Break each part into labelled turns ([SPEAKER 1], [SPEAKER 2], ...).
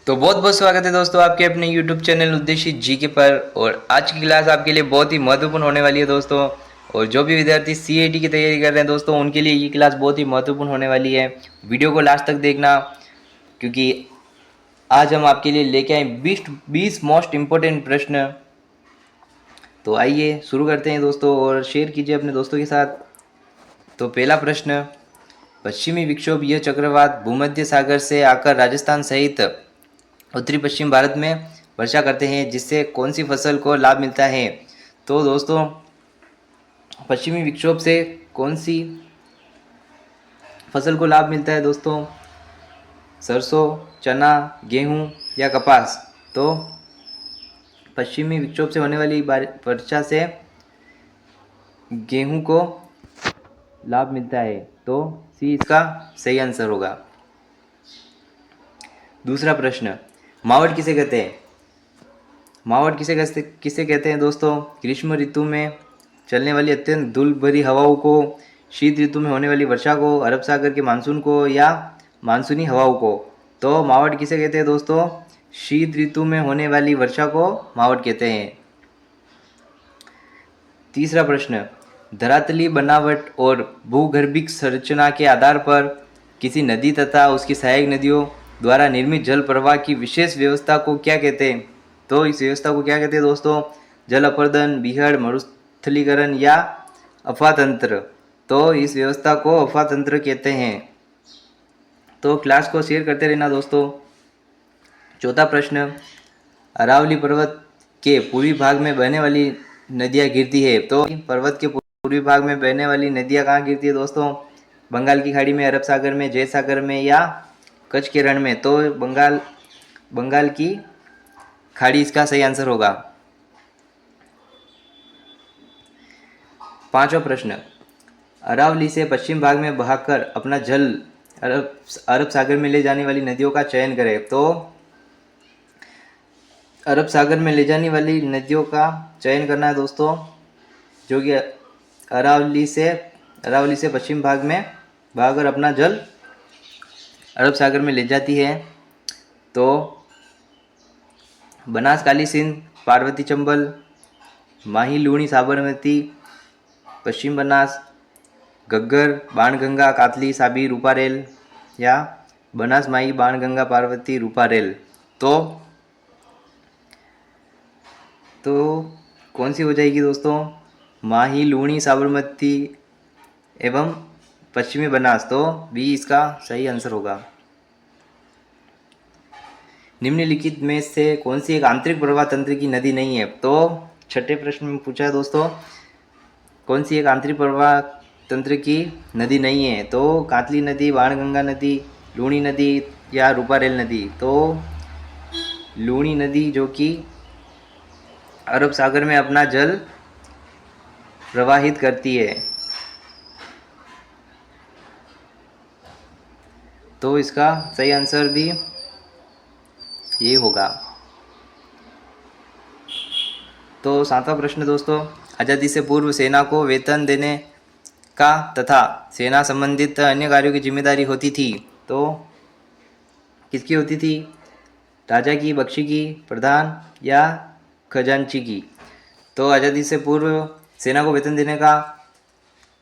[SPEAKER 1] तो बहुत बहुत स्वागत है दोस्तों आपके अपने YouTube चैनल उद्देश्य जीके पर। और आज की क्लास आपके लिए बहुत ही महत्वपूर्ण होने वाली है दोस्तों। और जो भी विद्यार्थी सीएटी की तैयारी कर रहे हैं दोस्तों, उनके लिए ये क्लास बहुत ही महत्वपूर्ण होने वाली है। वीडियो को लास्ट तक देखना, क्योंकि आज हम आपके लिए लेके आए 20 मोस्ट इम्पोर्टेंट प्रश्न। तो आइए शुरू करते हैं दोस्तों, और शेयर कीजिए अपने दोस्तों के साथ। तो पहला प्रश्न, पश्चिमी विक्षोभ यह चक्रवात भूमध्य सागर से आकर राजस्थान सहित उत्तरी पश्चिम भारत में वर्षा करते हैं, जिससे कौन सी फसल को लाभ मिलता है। तो दोस्तों, पश्चिमी विक्षोभ से कौन सी फसल को लाभ मिलता है दोस्तों? सरसों, चना, गेहूं या कपास? तो पश्चिमी विक्षोभ से होने वाली वर्षा से गेहूं को लाभ मिलता है, तो सी इसका सही आंसर होगा। दूसरा प्रश्न, मावट किसे कहते हैं? मावट किसे कहते हैं दोस्तों? ग्रीष्म ऋतु में चलने वाली अत्यंत धूल भरी हवाओं को, शीत ऋतु में होने वाली वर्षा को, अरब सागर के मानसून को, या मानसूनी हवाओं को? तो मावट किसे कहते हैं दोस्तों? शीत ऋतु में होने वाली वर्षा को मावट कहते हैं। तीसरा प्रश्न, धरातली बनावट और भूगर्भिक संरचना के आधार पर किसी नदी तथा उसकी सहायक नदियों द्वारा निर्मित जल प्रवाह की विशेष व्यवस्था को क्या कहते हैं? तो इस व्यवस्था को क्या कहते हैं दोस्तों? जल अपर्दन, बीहड़, मरुस्थलीकरण या अफवाह तंत्र? तो इस व्यवस्था को अफवाह तंत्र कहते हैं। तो क्लास को शेयर करते रहना दोस्तों। चौथा प्रश्न, अरावली पर्वत के पूर्वी भाग में बहने वाली नदियाँ गिरती है। तो पर्वत के पूर्वी भाग में बहने वाली नदियाँ कहाँ गिरती है दोस्तों? बंगाल की खाड़ी में, अरब सागर में, जय सागर में, या कच्छ के रण में? तो बंगाल की खाड़ी इसका सही आंसर होगा। पांचवा प्रश्न, अरावली से पश्चिम भाग में बहाकर अपना जल अरब सागर में ले जाने वाली नदियों का चयन करें। तो अरब सागर में ले जाने वाली नदियों का चयन करना है दोस्तों, जो कि अरावली से पश्चिम भाग में बहाकर अपना जल अरब सागर में ले जाती है। तो बनास, काली सिंध, पार्वती चंबल, माही, लूणी, साबरमती, पश्चिम बनास, घग्गर, बाणगंगा, कातली, साबी, रूपारेल, या बनास, माही, बाणगंगा, पार्वती, रूपारेल? तो कौन सी हो जाएगी दोस्तों? माही, लूणी, साबरमती एवं पश्चिमी बनास? तो बी इसका सही आंसर होगा। निम्नलिखित में से कौन सी एक आंतरिक प्रवाह तंत्र की नदी नहीं है? तो छठे प्रश्न में पूछा है दोस्तों, कौन सी एक आंतरिक प्रवाह तंत्र की नदी नहीं है? तो कातली नदी, बाणगंगा नदी, लूणी नदी, या रूपारेल नदी? तो लूणी नदी, जो कि अरब सागर में अपना जल प्रवाहित करती है। तो इसका सही आंसर भी ये होगा। तो सातवां प्रश्न दोस्तों, आज़ादी से पूर्व सेना को वेतन देने का तथा सेना संबंधित अन्य कार्यों की जिम्मेदारी होती थी। तो किसकी होती थी? राजा की, बख्शी की, प्रधान, या खजांची की? तो आज़ादी से पूर्व सेना को वेतन देने का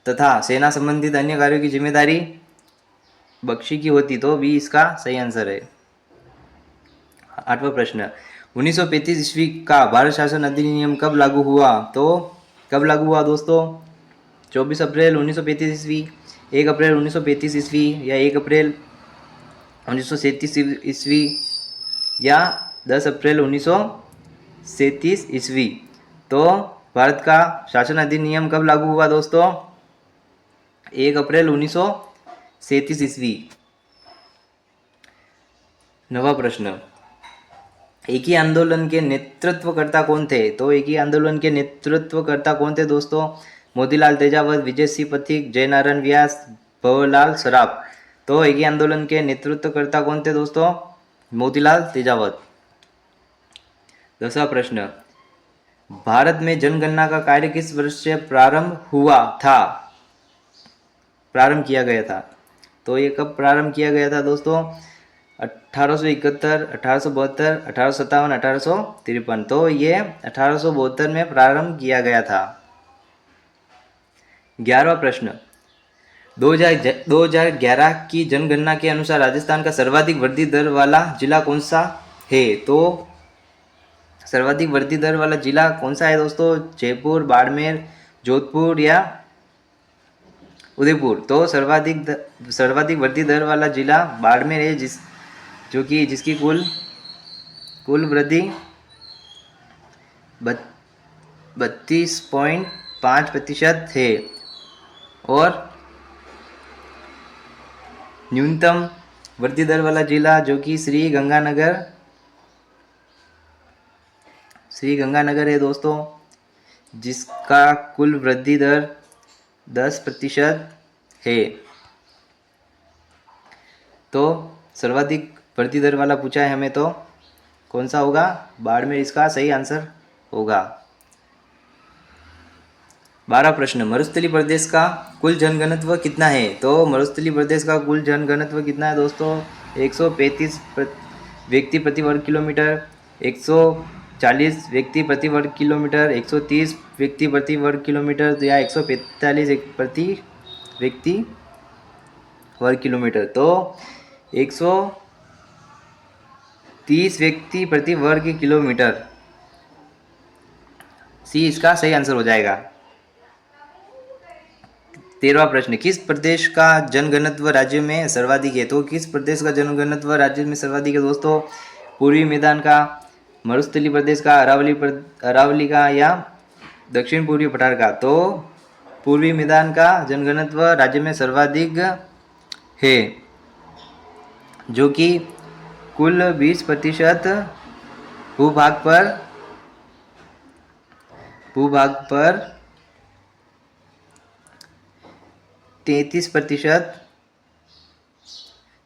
[SPEAKER 1] तथा सेना संबंधित अन्य कार्यों की जिम्मेदारी बख्शी की होती। तो भी इसका सही आंसर है। आठवां प्रश्न, 1935 ईस्वी का भारत शासन अधिनियम कब लागू हुआ? तो कब लागू हुआ दोस्तों? 24 अप्रैल 1935 ईस्वी, 1 अप्रैल 1935 ईस्वी, या 1 अप्रैल 1937 ईस्वी, या 10 अप्रैल 1937 ईस्वी? तो भारत का शासन अधिनियम कब लागू हुआ दोस्तों? 1 अप्रैल 1937 ईस्वी। नवा प्रश्न, एक ही आंदोलन के नेतृत्वकर्ता कौन थे? तो एक ही आंदोलन के नेतृत्वकर्ता कौन थे दोस्तों? मोतीलाल तेजावत, विजय सिंह पथिक, जयनारायण व्यास, भवरलाल सराफ? तो एक ही आंदोलन के नेतृत्वकर्ता कौन थे दोस्तों? मोतीलाल तेजावत। 10वां प्रश्न, भारत में जनगणना का कार्य किस वर्ष से प्रारंभ किया गया था? तो ये कब प्रारंभ किया गया था दोस्तों? 1871, 1872, 1857, 1853। तो ये 1872 में प्रारंभ किया गया था। 11वां प्रश्न, 2011 की जनगणना के अनुसार राजस्थान का सर्वाधिक वृद्धि दर वाला जिला कौन सा है? तो सर्वाधिक वृद्धि दर वाला जिला कौन सा है दोस्तों? जयपुर, बाड़मेर, जोधपुर या उदयपुर? तो सर्वाधिक वृद्धि दर वाला जिला बाड़मेर है, जिसकी कुल वृद्धि 32.5% है। और न्यूनतम वृद्धि दर वाला जिला जो कि श्री गंगानगर है दोस्तों, जिसका कुल वृद्धि दर 10% है। तो सर्वाधिक वृद्धि दर वाला पूछा है हमें, तो कौन सा होगा? बाड़मेर इसका सही आंसर होगा। 12 प्रश्न, मरुस्थलीय प्रदेश का कुल जनघनत्व कितना है? तो मरुस्थलीय प्रदेश का कुल जनघनत्व कितना है दोस्तों? 135 व्यक्ति प्रति वर्ग किलोमीटर, 140 व्यक्ति प्रति वर्ग किलोमीटर, 130 व्यक्ति प्रति वर्ग किलोमीटर या 145 प्रति व्यक्ति वर्ग किलोमीटर। तो 130 व्यक्ति प्रति वर्ग किलोमीटर, सी इसका सही आंसर हो जाएगा। 13वां प्रश्न, किस प्रदेश का जनघनत्व राज्य में सर्वाधिक है? तो किस प्रदेश का जनघनत्व राज्य में सर्वाधिक है दोस्तों? पूर्वी मैदान का, मरुस्थलीय प्रदेश का, अरावली का या दक्षिण पूर्वी पठार का? तो पूर्वी मैदान का जनघनत्व राज्य में सर्वाधिक है, जो कि कुल 20% भूभाग पर 33%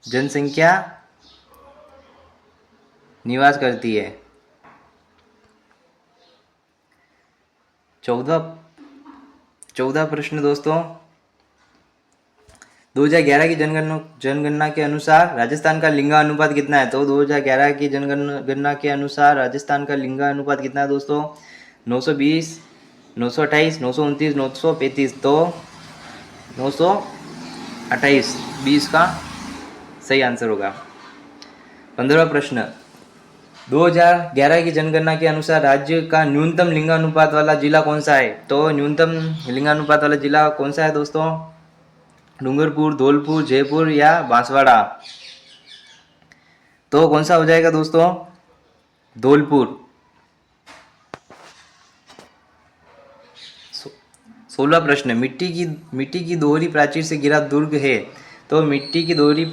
[SPEAKER 1] जनसंख्या निवास करती है। 14 प्रश्न दोस्तों, 2011 की जनगणना के अनुसार राजस्थान का लिंगानुपात कितना है? तो 2011 की जनगणना के अनुसार राजस्थान का लिंगानुपात कितना है दोस्तों? 920, 928, 929, 935। तो 928 20 का सही आंसर होगा। 15वां प्रश्न, 2011 की जनगणना के अनुसार राज्य का न्यूनतम लिंगानुपात वाला जिला कौन सा है? तो न्यूनतम लिंगानुपात वाला जिला कौन सा है दोस्तों? डूंगरपुर, धौलपुर, जयपुर या बांसवाड़ा? तो कौन सा हो जाएगा दोस्तों? धौलपुर। 16वां प्रश्न, मिट्टी की दोहरी प्राचीर से घिरा दुर्ग है। तो मिट्टी की दोहरी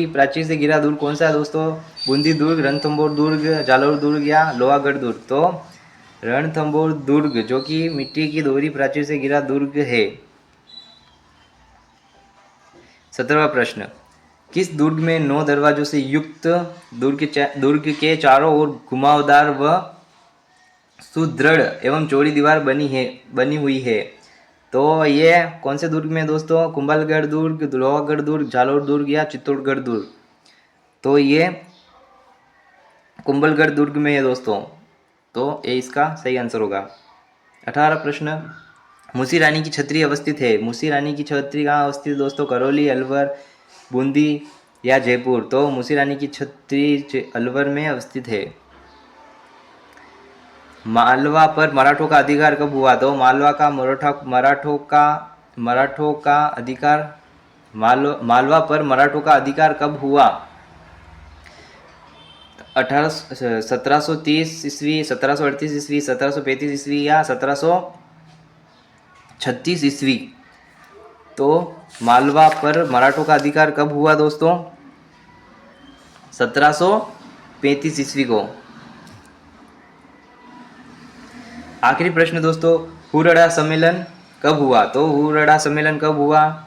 [SPEAKER 1] प्राचीर से घिरा दुर्ग कौन सा है दोस्तों? बूंदी दुर्ग, रणथंभौर दुर्ग, जालोर दुर्ग या लोहागढ़ दुर्ग? तो रणथंभौर दुर्ग, जो कि मिट्टी की दोहरी प्राचीर से घिरा दुर्ग है। 17वां प्रश्न, किस दुर्ग में 9 दरवाजों से युक्त दुर्ग के चारों ओर घुमावदार व सुदृढ़ एवं चौड़ी दीवार बनी हुई है? तो ये कौन से दुर्ग में दोस्तों? कुंभलगढ़ दुर्ग, लोहागढ़ दुर्ग, जालोर दुर्ग या चित्तौड़गढ़ दुर्ग? तो ये कुंभलगढ़ दुर्ग में है दोस्तों। तो ये इसका सही आंसर होगा। 18वां प्रश्न, मूसी रानी की छतरी अवस्थित है। मूसी रानी की छतरी कहाँ अवस्थित है दोस्तों? करौली, अलवर, बूंदी या जयपुर? तो मूसी रानी की छतरी अलवर में अवस्थित है। मालवा पर मराठों का अधिकार कब हुआ? तो मालवा पर मराठों का अधिकार कब हुआ? 1730 ईस्वी, 1738 ईस्वी, 1735 ईस्वी या 1736 ईस्वी? तो मालवा पर मराठों का अधिकार कब हुआ दोस्तों? 1735 ईस्वी को। आखिरी प्रश्न दोस्तों, हुरड़ा सम्मेलन कब हुआ? तो हुरड़ा सम्मेलन कब हुआ?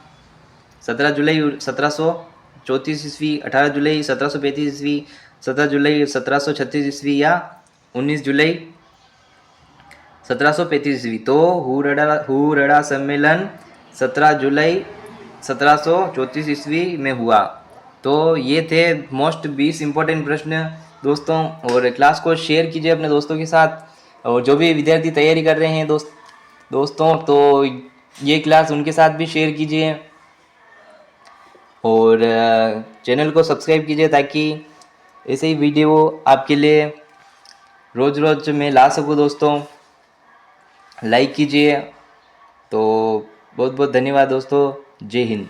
[SPEAKER 1] 17 जुलाई 1734 ईस्वी, 18 जुलाई 1735 ईस्वी, 17 जुलाई 1736 ईस्वी या 19 जुलाई 1735 ईस्वी? तो हुरड़ा सम्मेलन 17 जुलाई 1734 ईस्वी में हुआ। तो ये थे मोस्ट 20 इम्पोर्टेंट प्रश्न दोस्तों। और क्लास को शेयर कीजिए अपने दोस्तों के साथ, और जो भी विद्यार्थी तैयारी कर रहे हैं दोस्तों तो ये क्लास उनके साथ भी शेयर कीजिए, और चैनल को सब्सक्राइब कीजिए ताकि ऐसे ही वीडियो आपके लिए रोज़ रोज़ मैं ला सकूँ दोस्तों। लाइक कीजिए। तो बहुत बहुत धन्यवाद दोस्तों। जय हिंद।